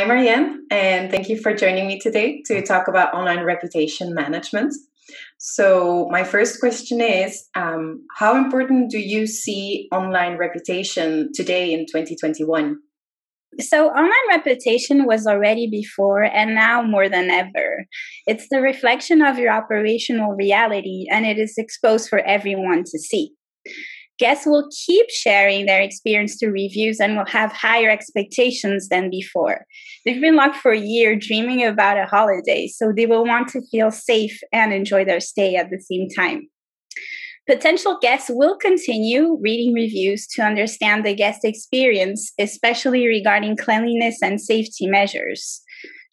Marianne, and thank you for joining me today to talk about online reputation management. So my first question is, how important do you see online reputation today in 2021? So online reputation was already before and now more than ever. It's the reflection of your operational reality and it is exposed for everyone to see. Guests will keep sharing their experience through reviews and will have higher expectations than before. They've been locked for a year dreaming about a holiday, so they will want to feel safe and enjoy their stay at the same time. Potential guests will continue reading reviews to understand the guest experience, especially regarding cleanliness and safety measures.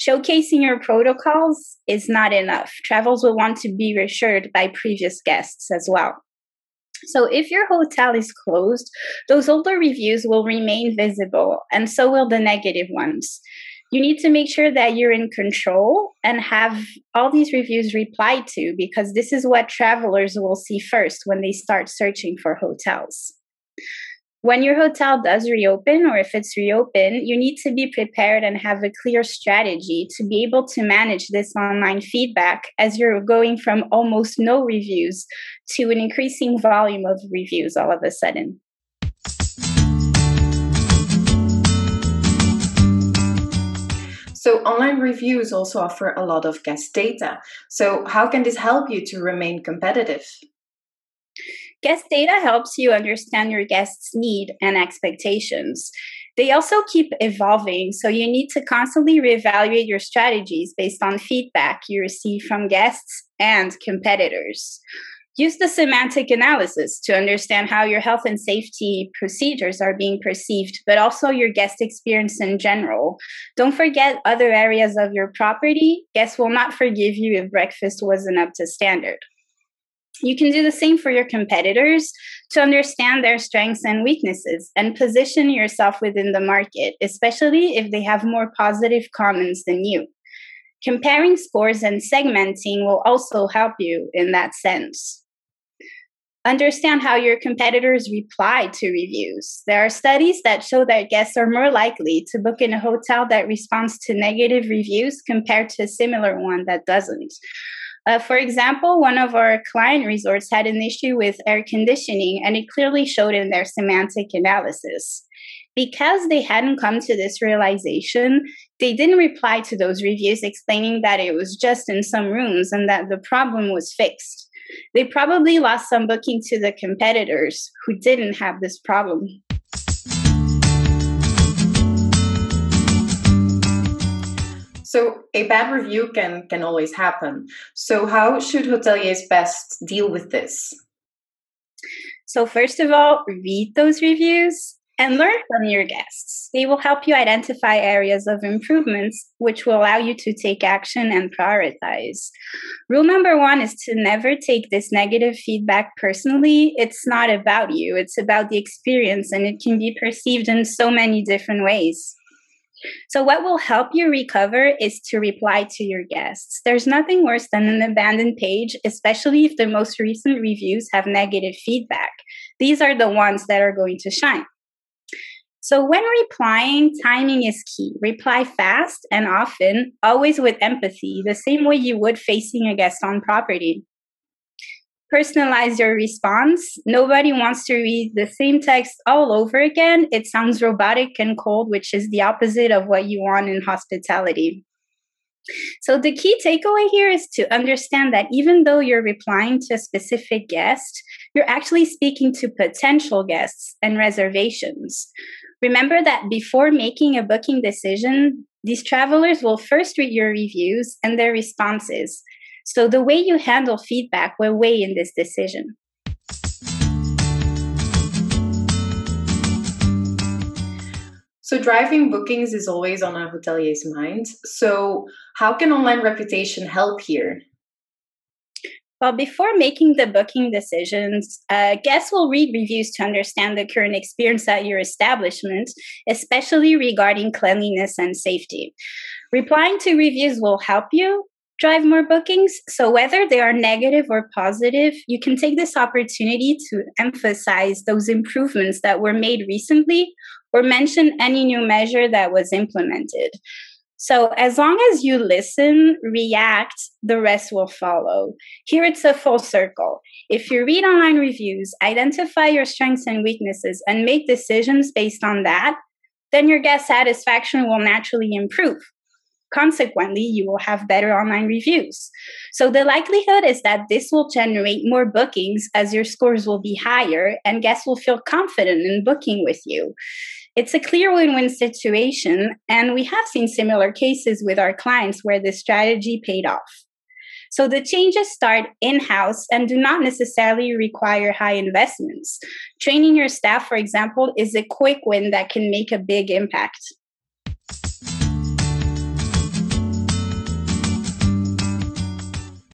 Showcasing your protocols is not enough. Travelers will want to be reassured by previous guests as well. So if your hotel is closed, those older reviews will remain visible, and so will the negative ones. You need to make sure that you're in control and have all these reviews replied to, because this is what travelers will see first when they start searching for hotels. When your hotel does reopen, or if it's reopened, you need to be prepared and have a clear strategy to be able to manage this online feedback, as you're going from almost no reviews to an increasing volume of reviews all of a sudden. So online reviews also offer a lot of guest data. So how can this help you to remain competitive? Guest data helps you understand your guests' need and expectations. They also keep evolving, so you need to constantly reevaluate your strategies based on feedback you receive from guests and competitors. Use the semantic analysis to understand how your health and safety procedures are being perceived, but also your guest experience in general. Don't forget other areas of your property. Guests will not forgive you if breakfast wasn't up to standard. You can do the same for your competitors to understand their strengths and weaknesses and position yourself within the market, especially if they have more positive comments than you. Comparing scores and segmenting will also help you in that sense. Understand how your competitors reply to reviews. There are studies that show that guests are more likely to book in a hotel that responds to negative reviews compared to a similar one that doesn't. For example, one of our client resorts had an issue with air conditioning, and it clearly showed in their semantic analysis. Because they hadn't come to this realization, they didn't reply to those reviews explaining that it was just in some rooms and that the problem was fixed. They probably lost some booking to the competitors who didn't have this problem. So a bad review can always happen. So how should hoteliers best deal with this? So first of all, read those reviews and learn from your guests. They will help you identify areas of improvements, which will allow you to take action and prioritize. Rule number 1 is to never take this negative feedback personally. It's not about you. It's about the experience, and it can be perceived in so many different ways. So what will help you recover is to reply to your guests. There's nothing worse than an abandoned page, especially if the most recent reviews have negative feedback. These are the ones that are going to shine. So when replying, timing is key. Reply fast and often, always with empathy, the same way you would facing a guest on property. Personalize your response. Nobody wants to read the same text all over again. It sounds robotic and cold, which is the opposite of what you want in hospitality. So the key takeaway here is to understand that even though you're replying to a specific guest, you're actually speaking to potential guests and reservations. Remember that before making a booking decision, these travelers will first read your reviews and their responses. So the way you handle feedback will weigh in this decision. So driving bookings is always on a hotelier's mind. So how can online reputation help here? Well, before making the booking decisions, guests will read reviews to understand the current experience at your establishment, especially regarding cleanliness and safety. Replying to reviews will help you drive more bookings. So whether they are negative or positive, you can take this opportunity to emphasize those improvements that were made recently or mention any new measure that was implemented. So as long as you listen, react, the rest will follow. Here it's a full circle. If you read online reviews, identify your strengths and weaknesses, and make decisions based on that, then your guest satisfaction will naturally improve. Consequently, you will have better online reviews. So the likelihood is that this will generate more bookings as your scores will be higher and guests will feel confident in booking with you. It's a clear win-win situation, and we have seen similar cases with our clients where this strategy paid off. So the changes start in-house and do not necessarily require high investments. Training your staff, for example, is a quick win that can make a big impact.